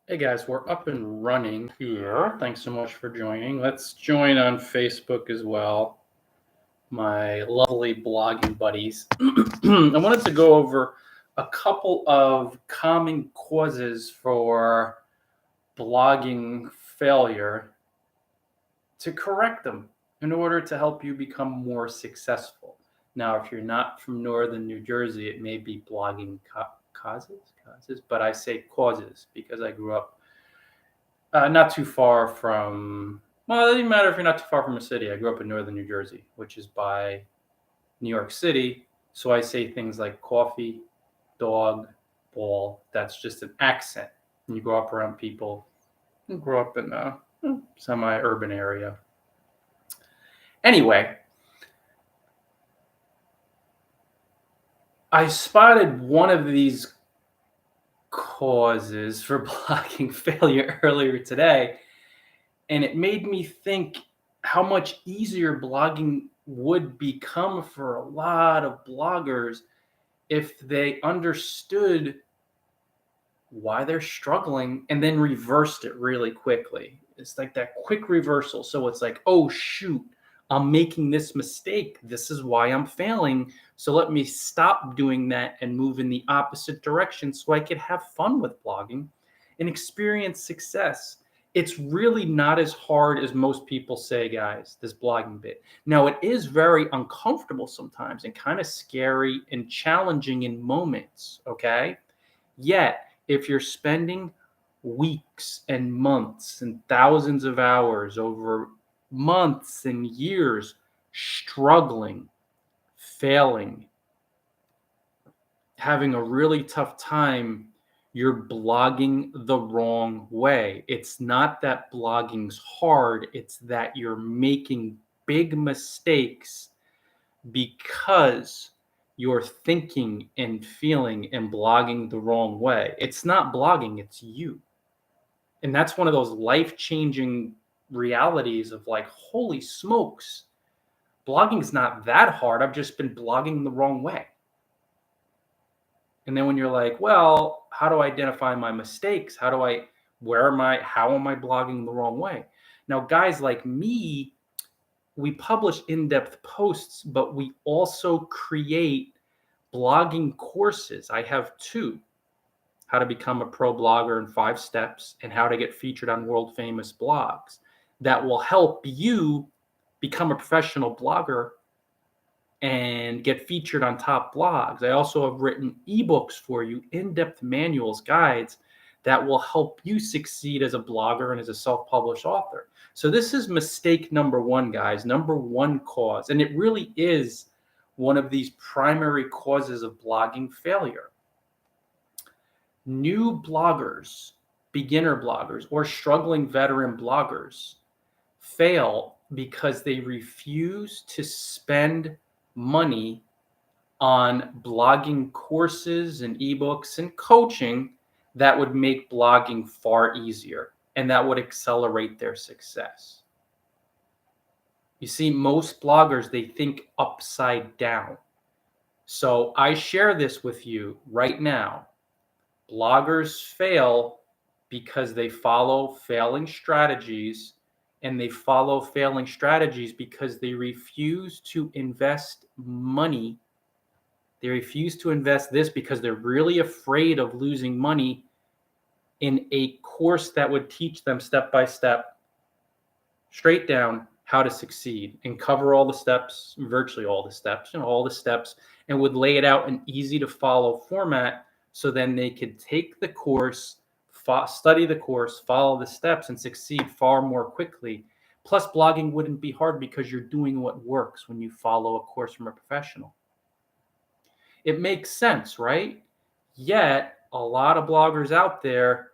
Hey guys, we're up and running here. Thanks so much for joining. Let's join on Facebook as well, my lovely blogging buddies. I wanted to go over a couple of common causes for blogging failure to correct them in order to help you become more successful. Now, if you're not from northern New Jersey, it may be blogging causes, but I say causes because I grew up not too far from. Well, it doesn't matter if you're not too far from a city. I grew up in northern New Jersey, which is by New York City. So I say things like coffee, dog, ball. That's just an accent. And you grow up around people who grow up in a semi-urban area. Anyway, I spotted one of these causes for blogging failure earlier today, and it made me think how much easier blogging would become for a lot of bloggers if they understood why they're struggling and then reversed it really quickly. It's like that quick reversal. So it's like, oh, shoot, I'm making this mistake. This is why I'm failing. So let me stop doing that and move in the opposite direction so I could have fun with blogging and experience success. It's really not as hard as most people say, guys, this blogging bit. Now, it is very uncomfortable sometimes and kind of scary and challenging in moments, okay? Yet, if you're spending weeks and months and thousands of hours over months and years struggling, failing, having a really tough time, you're blogging the wrong way. It's not that blogging's hard, it's that you're making big mistakes because you're thinking and feeling and blogging the wrong way. It's not blogging, it's you. And that's one of those life-changing realities of like, holy smokes, blogging's not that hard. I've just been blogging the wrong way. And then when you're like, well, how do I identify my mistakes? How am I blogging the wrong way? Now, guys like me, we publish in-depth posts, but we also create blogging courses. I have two: how to become a pro blogger in 5 steps and how to get featured on world famous blogs, that will help you become a professional blogger and get featured on top blogs. I also have written ebooks for you, in-depth manuals, guides that will help you succeed as a blogger and as a self-published author. So this is mistake number one, guys, number one cause. And it really is one of these primary causes of blogging failure. New bloggers, beginner bloggers, or struggling veteran bloggers fail because they refuse to spend money on blogging courses and ebooks and coaching that would make blogging far easier and that would accelerate their success. You see, most bloggers, they think upside down. So I share this with you right now. Bloggers fail because they follow failing strategies, and they follow failing strategies because they refuse to invest money. They refuse to invest this because they're really afraid of losing money in a course that would teach them step by step, straight down, how to succeed and cover all the steps, virtually all the steps, all the steps, and would lay it out in easy to follow format. So then they could take the course, study the course, follow the steps, and succeed far more quickly. Plus, blogging wouldn't be hard because you're doing what works when you follow a course from a professional. It makes sense, right? Yet, a lot of bloggers out there,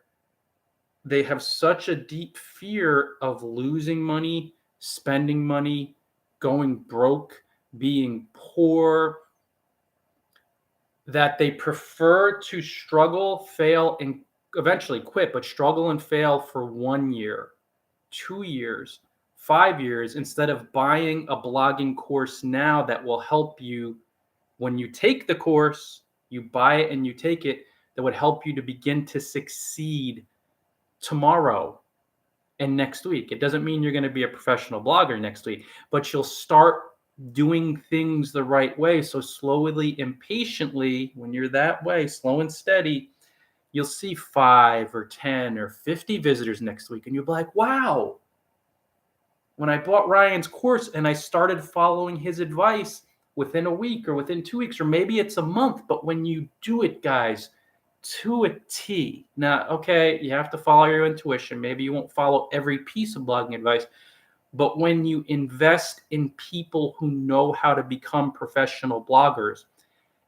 they have such a deep fear of losing money, spending money, going broke, being poor, that they prefer to struggle, fail, and eventually quit, but struggle and fail for 1 year, 2 years, 5 years, instead of buying a blogging course now that will help you when you take the course, you buy it and you take it, that would help you to begin to succeed tomorrow and next week. It doesn't mean you're going to be a professional blogger next week, but you'll start doing things the right way. So slowly and patiently, when you're that way, slow and steady, you'll see 5 or 10 or 50 visitors next week. And you'll be like, wow, when I bought Ryan's course and I started following his advice within a week or within 2 weeks, or maybe it's a month, but when you do it, guys, to a T. Now, okay, you have to follow your intuition. Maybe you won't follow every piece of blogging advice, but when you invest in people who know how to become professional bloggers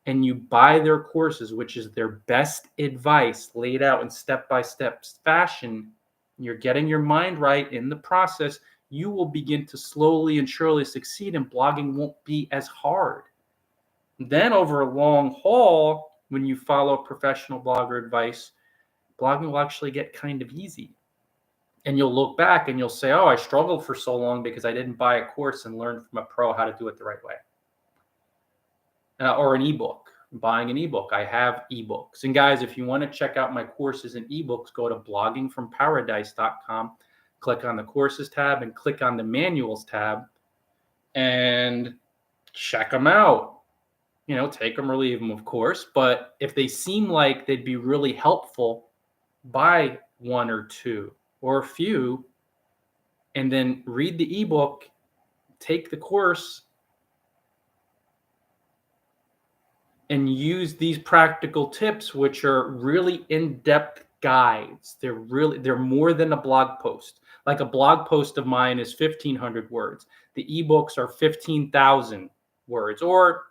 and you buy their courses, which is their best advice laid out in step-by-step fashion, you're getting your mind right in the process, you will begin to slowly and surely succeed, and blogging won't be as hard. Then over a long haul, when you follow professional blogger advice, blogging will actually get kind of easy. And you'll look back and you'll say, oh, I struggled for so long because I didn't buy a course and learn from a pro how to do it the right way. Or an ebook, buying an ebook. I have ebooks. And guys, if you want to check out my courses and ebooks, go to bloggingfromparadise.com, click on the courses tab and click on the manuals tab and check them out. You know, take them or leave them, of course. But if they seem like they'd be really helpful, buy 1 or 2 or a few, and then read the ebook, take the course, and use these practical tips, which are really in-depth guides. They're more than a blog post. Like a blog post of mine is 1,500 words. The ebooks are 15,000 words, or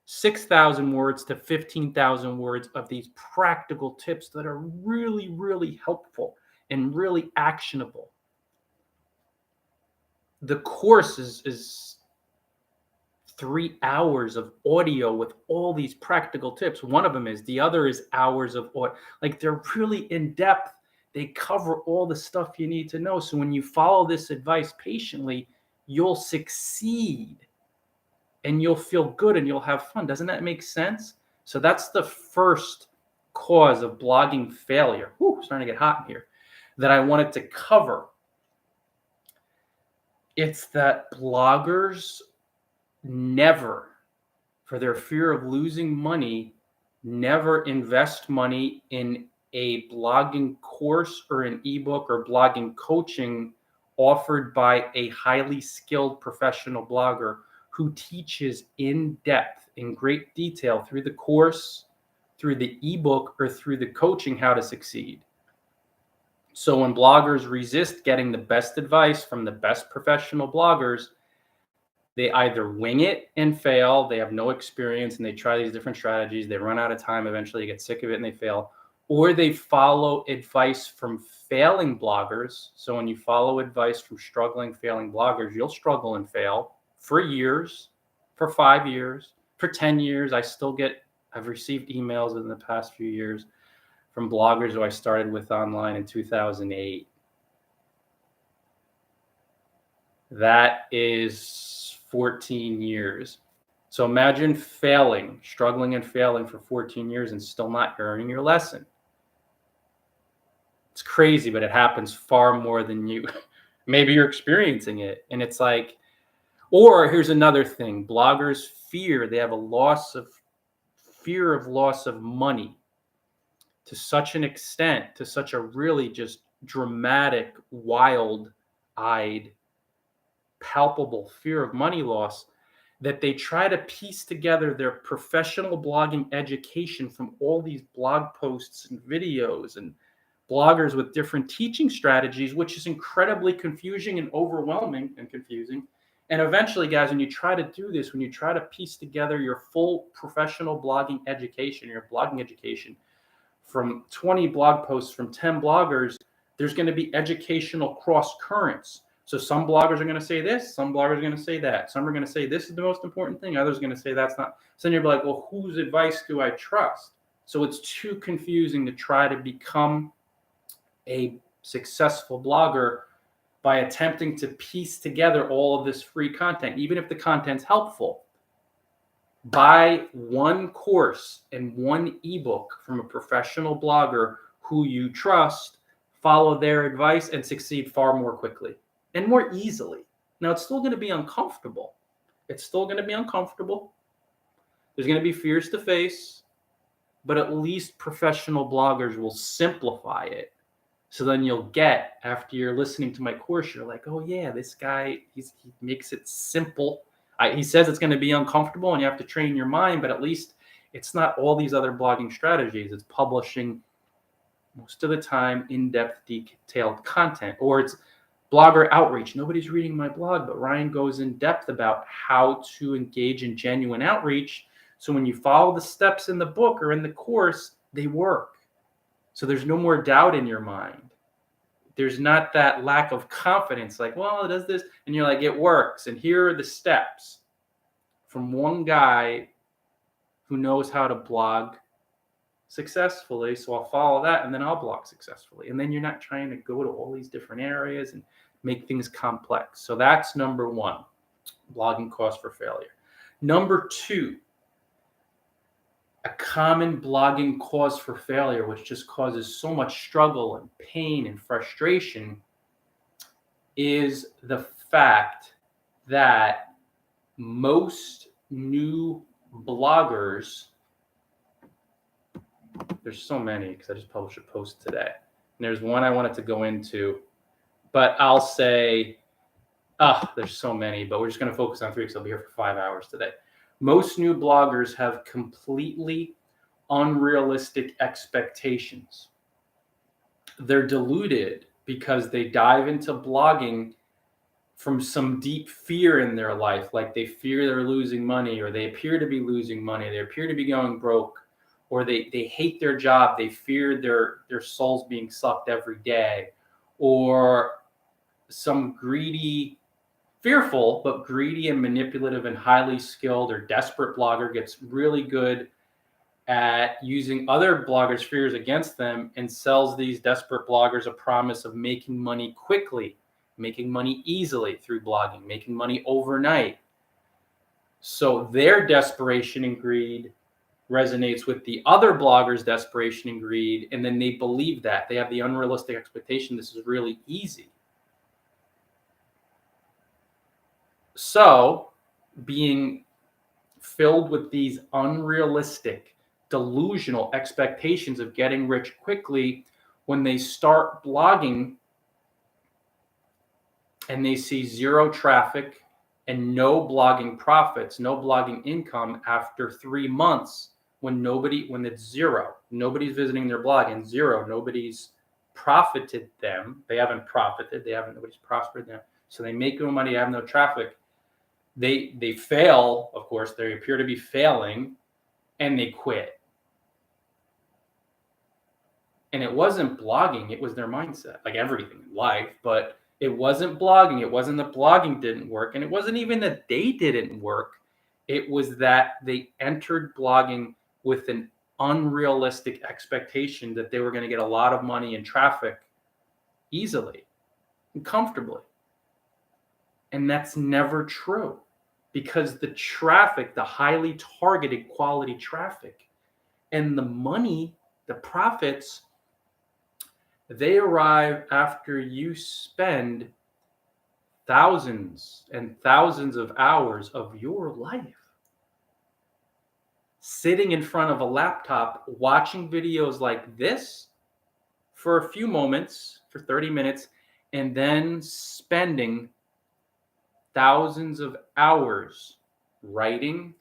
6,000 words to 15,000 words of these practical tips that are really, really helpful and really actionable. The course is 3 hours of audio with all these practical tips. One of them is, the other is hours of audio. Like, they're really in depth. They cover all the stuff you need to know. So when you follow this advice patiently, you'll succeed. And you'll feel good and you'll have fun. Doesn't that make sense? So that's the first cause of blogging failure. Whew, starting to get hot in here. That I wanted to cover. It's that bloggers never, for their fear of losing money, never invest money in a blogging course or an ebook or blogging coaching offered by a highly skilled professional blogger who teaches in depth, in great detail, through the course, through the ebook, or through the coaching, how to succeed. So when bloggers resist getting the best advice from the best professional bloggers, they either wing it and fail, they have no experience, and they try these different strategies, they run out of time, eventually they get sick of it and they fail, or they follow advice from failing bloggers. So when you follow advice from struggling, failing bloggers, you'll struggle and fail for years, for 5 years, for 10 years. I've received emails in the past few years from bloggers who I started with online in 2008. That is 14 years. So imagine struggling and failing for 14 years and still not learning your lesson. It's crazy, but it happens far more than you. Maybe you're experiencing it. And it's like, or here's another thing. Bloggers they have fear of loss of money to such an extent, to such a really just dramatic, wild-eyed, palpable fear of money loss, that they try to piece together their professional blogging education from all these blog posts and videos and bloggers with different teaching strategies, which is incredibly confusing and overwhelming and confusing. And eventually, guys, when you try to do this, when you try to piece together your full professional blogging education, your blogging education from 20 blog posts from 10 bloggers, there's going to be educational cross currents. So some bloggers are going to say this, some bloggers are going to say that. Some are going to say this is the most important thing. Others are going to say that's not. So then you're like, well, whose advice do I trust? So it's too confusing to try to become a successful blogger by attempting to piece together all of this free content, even if the content's helpful. Buy one course and one ebook from a professional blogger who you trust, follow their advice and succeed far more quickly and more easily. Now, it's still going to be uncomfortable. It's still going to be uncomfortable. There's going to be fears to face, but at least professional bloggers will simplify it. So then you'll get, after you're listening to my course, you're like, oh yeah, this guy, he makes it simple. He says it's going to be uncomfortable and you have to train your mind, but at least it's not all these other blogging strategies. It's publishing most of the time in-depth, detailed content, or it's blogger outreach. Nobody's reading my blog, but Ryan goes in depth about how to engage in genuine outreach. So when you follow the steps in the book or in the course, they work. So there's no more doubt in your mind. There's not that lack of confidence, like, well, it does this, and you're like, it works. And here are the steps from one guy who knows how to blog successfully. So I'll follow that and then I'll blog successfully. And then you're not trying to go to all these different areas and make things complex. So that's number one, blogging cause for failure. Number two, a common blogging cause for failure, which just causes so much struggle and pain and frustration, is the fact that most new bloggers, there's so many because I just published a post today. And there's one I wanted to go into, but I'll say, there's so many, but we're just going to focus on three because I'll be here for 5 hours today. Most new bloggers have completely unrealistic expectations. They're deluded because they dive into blogging from some deep fear in their life, like they fear they're losing money, or they appear to be losing money, they appear to be going broke, or they hate their job, they fear their soul's being sucked every day, or some fearful but greedy and manipulative and highly skilled or desperate blogger gets really good at using other bloggers' fears against them and sells these desperate bloggers a promise of making money quickly, making money easily through blogging, making money overnight. So their desperation and greed resonates with the other bloggers' desperation and greed, and then they believe that. They have the unrealistic expectation this is really easy. So, being filled with these unrealistic, delusional expectations of getting rich quickly, when they start blogging and they see zero traffic and no blogging profits, no blogging income after 3 months, when it's zero, nobody's visiting their blog, and zero, nobody's profited them. They haven't profited. Nobody's prospered them. So they make no money, have no traffic. They fail, of course, they appear to be failing, and they quit. And it wasn't blogging, it was their mindset, like everything in life, but it wasn't blogging. It wasn't that blogging didn't work, and it wasn't even that they didn't work. It was that they entered blogging with an unrealistic expectation that they were going to get a lot of money and traffic easily and comfortably. And that's never true, because the traffic, the highly targeted quality traffic, and the money, the profits, they arrive after you spend thousands and thousands of hours of your life sitting in front of a laptop, watching videos like this for a few moments, for 30 minutes, and then spending thousands of hours writing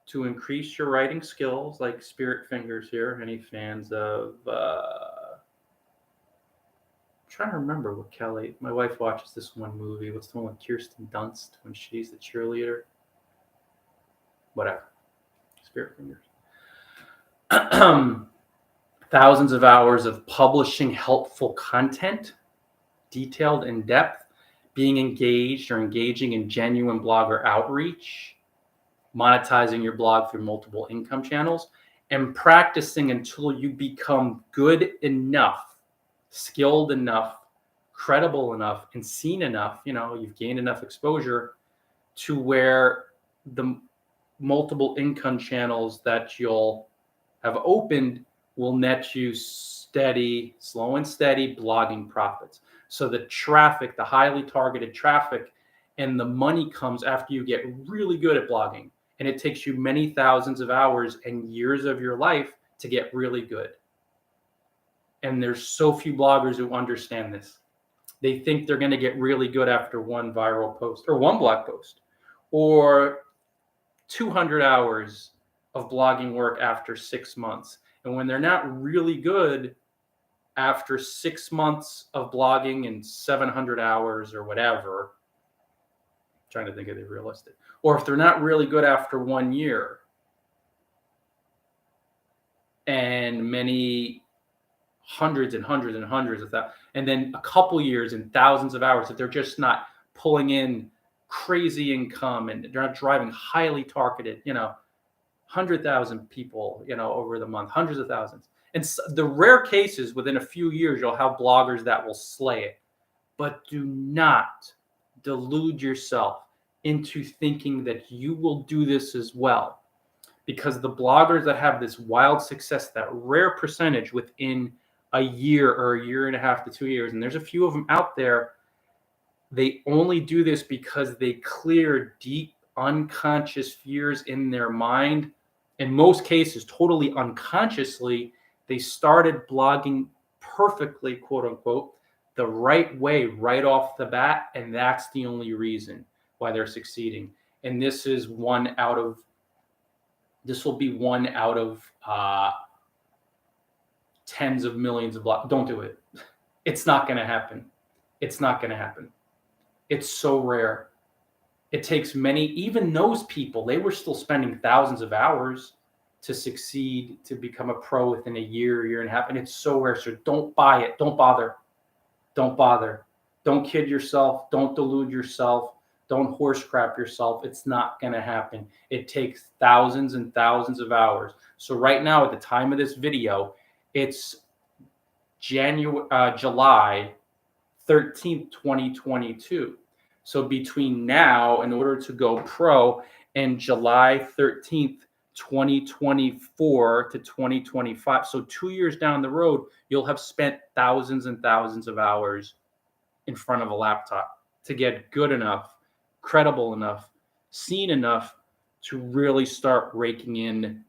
to increase your writing skills, like Spirit Fingers here. Any fans of I'm trying to remember what Kelly, my wife watches this one movie. What's the one with Kirsten Dunst when she's the cheerleader? Whatever. Spirit Fingers. Thousands of hours of publishing helpful content, detailed, in depth, being engaged or engaging in genuine blogger outreach, monetizing your blog through multiple income channels, and practicing until you become good enough, skilled enough, credible enough, and seen enough, you've gained enough exposure to where the multiple income channels that you'll have opened will net you slow and steady blogging profits. So the traffic, the highly targeted traffic, and the money comes after you get really good at blogging. And it takes you many thousands of hours and years of your life to get really good. And there's so few bloggers who understand this. They think they're going to get really good after one viral post or one blog post or 200 hours of blogging work after 6 months. And when they're not really good after 6 months of blogging and 700 hours or whatever, I'm trying to think of the realistic, or if they're not really good after 1 year and many hundreds and hundreds and hundreds of that, and then a couple years and thousands of hours, if they're just not pulling in crazy income and they're not driving highly targeted, 100,000 people, over the month, hundreds of thousands. And the rare cases within a few years, you'll have bloggers that will slay it. But do not delude yourself into thinking that you will do this as well. Because the bloggers that have this wild success, that rare percentage within a year or a year and a half to 2 years, and there's a few of them out there, they only do this because they clear deep unconscious fears in their mind. In most cases, totally unconsciously, they started blogging perfectly, quote unquote, the right way right off the bat. And that's the only reason why they're succeeding. And this will be one out of tens of millions of blogs. Don't do it. It's not going to happen. It's not going to happen. It's so rare. It takes many, even those people, they were still spending thousands of hours to succeed, to become a pro within a year and a half. And it's so rare. So don't buy it. Don't bother. Don't bother. Don't kid yourself. Don't delude yourself. Don't horse crap yourself. It's not going to happen. It takes thousands and thousands of hours. So right now, at the time of this video, it's July 13th, 2022. So between now, in order to go pro, and July 13th, 2024 to 2025, so 2 years down the road, you'll have spent thousands and thousands of hours in front of a laptop to get good enough, credible enough, seen enough to really start raking in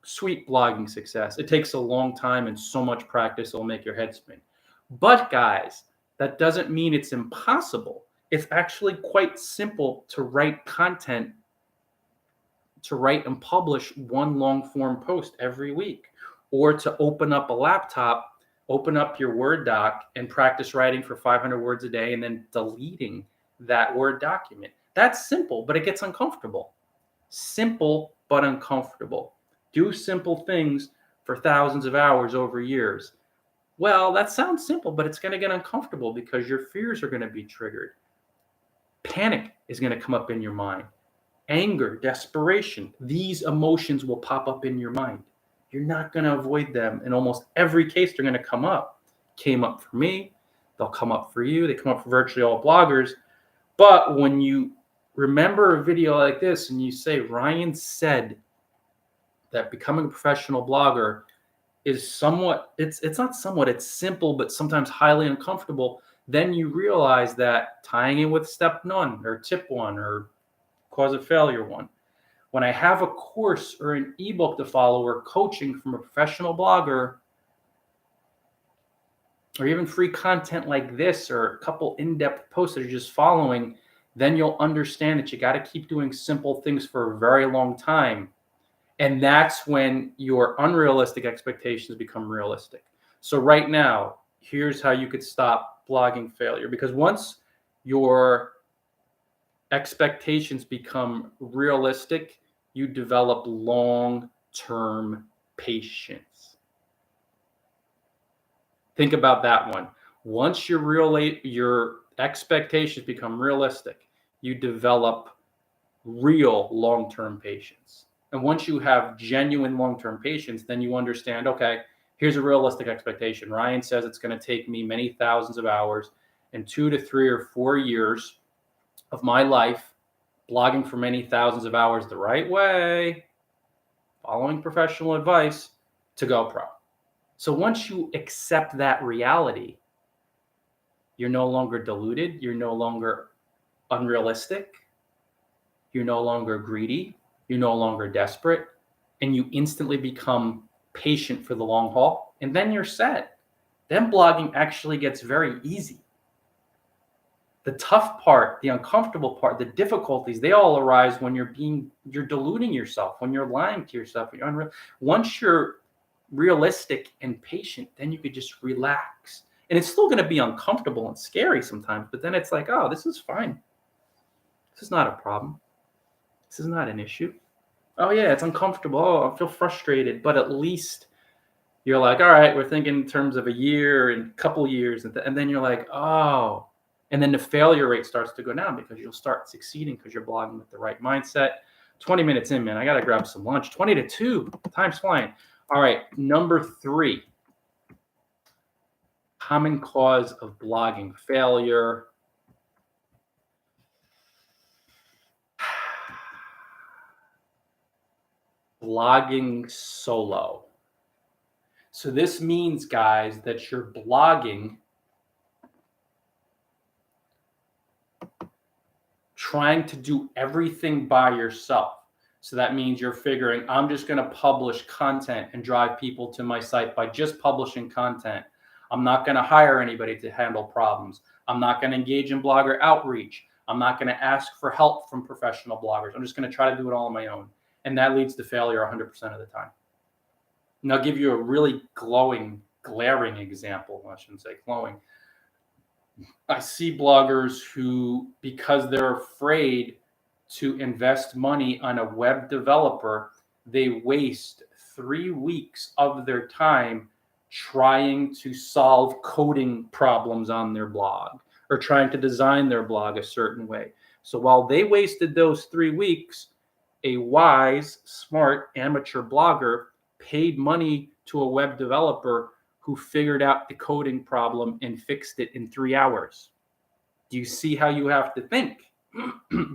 sweet blogging success. It takes a long time and so much practice, it'll make your head spin. But guys, that doesn't mean it's impossible. It's actually quite simple to write content, to write and publish one long form post every week, or to open up a laptop, open up your Word doc and practice writing for 500 words a day and then deleting that Word document. That's simple, but it gets uncomfortable. Simple, but uncomfortable. Do simple things for thousands of hours over years. Well, that sounds simple, but it's going to get uncomfortable because your fears are going to be triggered. Panic is going to come up in your mind. Anger, desperation, these emotions will pop up in your mind. You're not going to avoid them. In almost every case, they're going to come up. Came up for me. They'll come up for you. They come up for virtually all bloggers. But when you remember a video like this and you say, Ryan said that becoming a professional blogger is somewhat, it's simple, but sometimes highly uncomfortable, then you realize that tying in with step 1 or tip 1 or cause of failure 1, when I have a course or an ebook to follow or coaching from a professional blogger, or even free content like this or a couple in-depth posts that you're just following, then you'll understand that you got to keep doing simple things for a very long time. And that's when your unrealistic expectations become realistic. So right now, here's how you could stop blogging failure. Because once your expectations become realistic, you develop long-term patience. Think about that one. Once your expectations become realistic, you develop real long-term patience. And once you have genuine long-term patience, then you understand, okay, here's a realistic expectation. Ryan says it's going to take me many thousands of hours and 2 to 3 or 4 years of my life blogging for many thousands of hours the right way, following professional advice to go pro. So once you accept that reality, you're no longer deluded, you're no longer unrealistic, you're no longer greedy, you're no longer desperate, and you instantly become patient for the long haul, and then you're set. Then blogging actually gets very easy. The tough part, the uncomfortable part, the difficulties, they all arise when you're deluding yourself, when you're lying to yourself. Once you're realistic and patient, then you could just relax. And it's still going to be uncomfortable and scary sometimes, but then it's like, oh, this is fine. This is not a problem. This is not an issue. Oh yeah, it's uncomfortable. Oh, I feel frustrated, but at least you're like, all right, we're thinking in terms of a year and a couple years, and then you're like, oh, and then the failure rate starts to go down because you'll start succeeding because you're blogging with the right mindset. 20 minutes in, man, I gotta grab some lunch. 20 to 2, time's flying. All right, number 3, common cause of blogging failure. Blogging solo. So this means, guys, that you're blogging trying to do everything by yourself. So that means you're figuring, I'm just going to publish content and drive people to my site by just publishing content. I'm not going to hire anybody to handle problems. I'm not going to engage in blogger outreach. I'm not going to ask for help from professional bloggers. I'm just going to try to do it all on my own. And that leads to failure 100% of the time. And I'll give you a really glaring example. I shouldn't say glowing. I see bloggers who, because they're afraid to invest money on a web developer, they waste 3 weeks of their time trying to solve coding problems on their blog or trying to design their blog a certain way. So while they wasted those 3 weeks, a wise, smart, amateur blogger paid money to a web developer who figured out the coding problem and fixed it in 3 hours. Do you see how you have to think?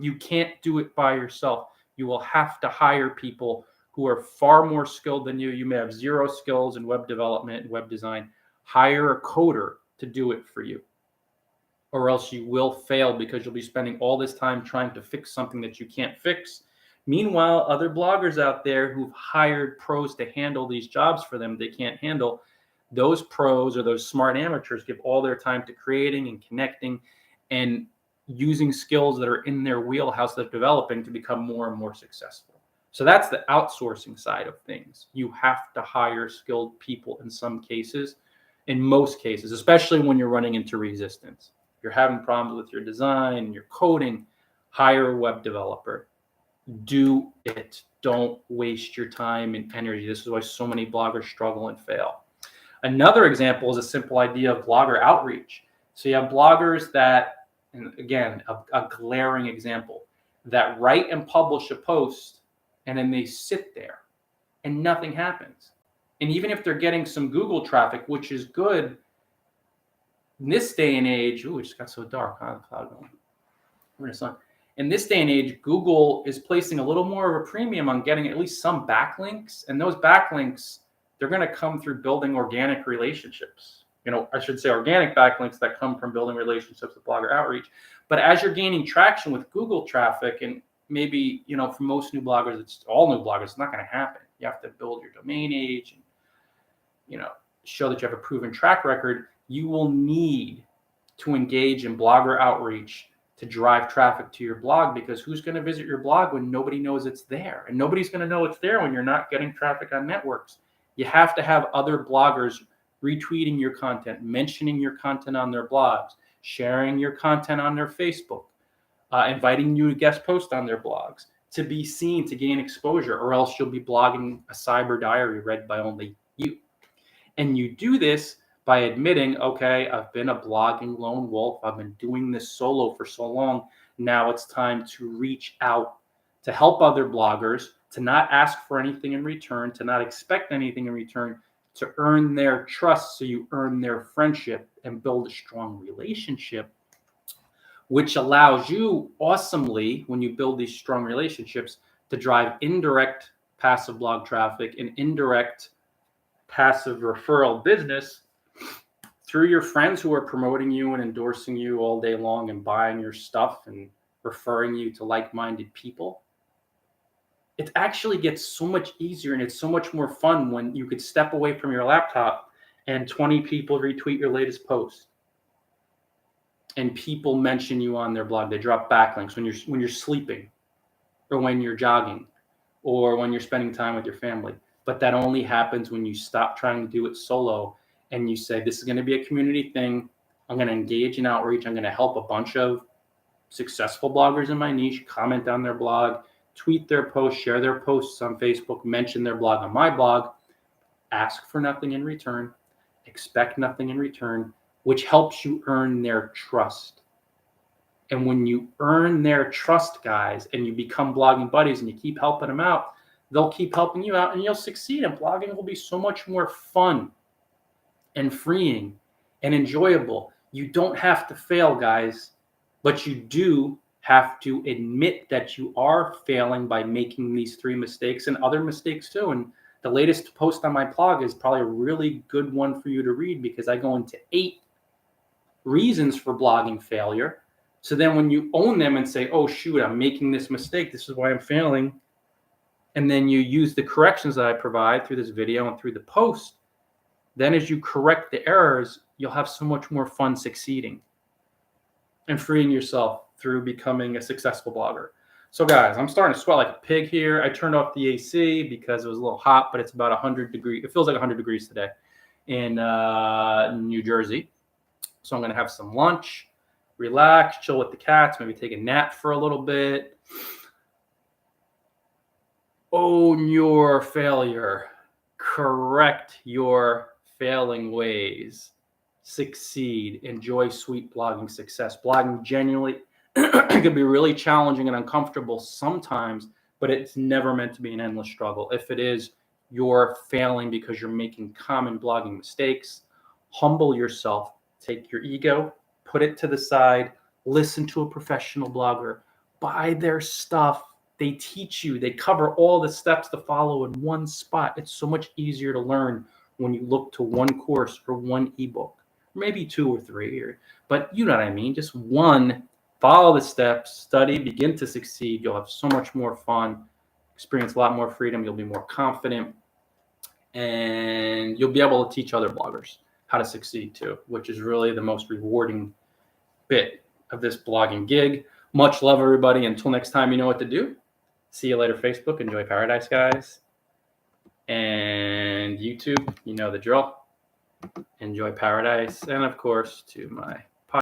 You can't do it by yourself. You will have to hire people who are far more skilled than you. You may have 0 skills in web development and web design. Hire a coder to do it for you, or else you will fail because you'll be spending all this time trying to fix something that you can't fix. Meanwhile, other bloggers out there who've hired pros to handle these jobs for them they can't handle, those pros or those smart amateurs give all their time to creating and connecting and using skills that are in their wheelhouse of developing to become more and more successful. So that's the outsourcing side of things. You have to hire skilled people in some cases, in most cases, especially when you're running into resistance. You're having problems with your design, your coding, hire a web developer. Do it. Don't waste your time and energy. This is why so many bloggers struggle and fail. Another example is a simple idea of blogger outreach. So you have bloggers that, and again, a glaring example, that write and publish a post and then they sit there and nothing happens. And even if they're getting some Google traffic, which is good, in this day and age, it just got so dark, huh? The cloud going. We're in the sun. In this day and age, Google is placing a little more of a premium on getting at least some backlinks. And those backlinks, they're going to come through building organic relationships. I should say organic backlinks that come from building relationships with blogger outreach. But as you're gaining traction with Google traffic, and maybe, for most new bloggers, it's all new bloggers, it's not going to happen. You have to build your domain age and, show that you have a proven track record. You will need to engage in blogger outreach to drive traffic to your blog, because who's going to visit your blog when nobody knows it's there? And nobody's going to know it's there when you're not getting traffic on networks. You have to have other bloggers retweeting your content, mentioning your content on their blogs, sharing your content on their Facebook, inviting you to guest post on their blogs, to be seen, to gain exposure, or else you'll be blogging a cyber diary read by only you. And you do this by admitting, okay, I've been a blogging lone wolf. I've been doing this solo for so long. Now it's time to reach out to help other bloggers, to not ask for anything in return, to not expect anything in return, to earn their trust so you earn their friendship and build a strong relationship, which allows you awesomely, when you build these strong relationships, to drive indirect passive blog traffic and indirect passive referral business through your friends who are promoting you and endorsing you all day long and buying your stuff and referring you to like-minded people. It actually gets so much easier and it's so much more fun when you could step away from your laptop and 20 people retweet your latest post. And people mention you on their blog. They drop backlinks when you're sleeping or when you're jogging or when you're spending time with your family. But that only happens when you stop trying to do it solo and you say, this is going to be a community thing. I'm going to engage in outreach. I'm going to help a bunch of successful bloggers in my niche, comment on their blog, tweet their posts, share their posts on Facebook, mention their blog on my blog, ask for nothing in return, expect nothing in return, which helps you earn their trust. And when you earn their trust, guys, and you become blogging buddies and you keep helping them out, they'll keep helping you out and you'll succeed. And blogging will be so much more fun and freeing and enjoyable. You don't have to fail, guys, but you do have to admit that you are failing by making these 3 mistakes and other mistakes too. And the latest post on my blog is probably a really good one for you to read because I go into 8 reasons for blogging failure. So then when you own them and say, oh, shoot, I'm making this mistake, this is why I'm failing, and then you use the corrections that I provide through this video and through the post, then as you correct the errors, you'll have so much more fun succeeding and freeing yourself through becoming a successful blogger. So guys, I'm starting to sweat like a pig here. I turned off the AC because it was a little hot, but it's about 100 degrees. It feels like 100 degrees today in New Jersey. So I'm going to have some lunch, relax, chill with the cats, maybe take a nap for a little bit. Own your failure. Correct your failing ways. Succeed. Enjoy sweet blogging success. Blogging genuinely can be really challenging and uncomfortable sometimes, but it's never meant to be an endless struggle. If it is, you're failing because you're making common blogging mistakes. Humble yourself. Take your ego, put it to the side, listen to a professional blogger, buy their stuff. They teach you, they cover all the steps to follow in one spot. It's so much easier to learn when you look to one course or one ebook, maybe 2 or 3, but you know what I mean? Just one, follow the steps, study, begin to succeed. You'll have so much more fun, experience a lot more freedom. You'll be more confident and you'll be able to teach other bloggers how to succeed too, which is really the most rewarding bit of this blogging gig. Much love, everybody. Until next time, you know what to do. See you later, Facebook. Enjoy paradise, guys. And YouTube, you know the drill. Enjoy paradise. And of course, to my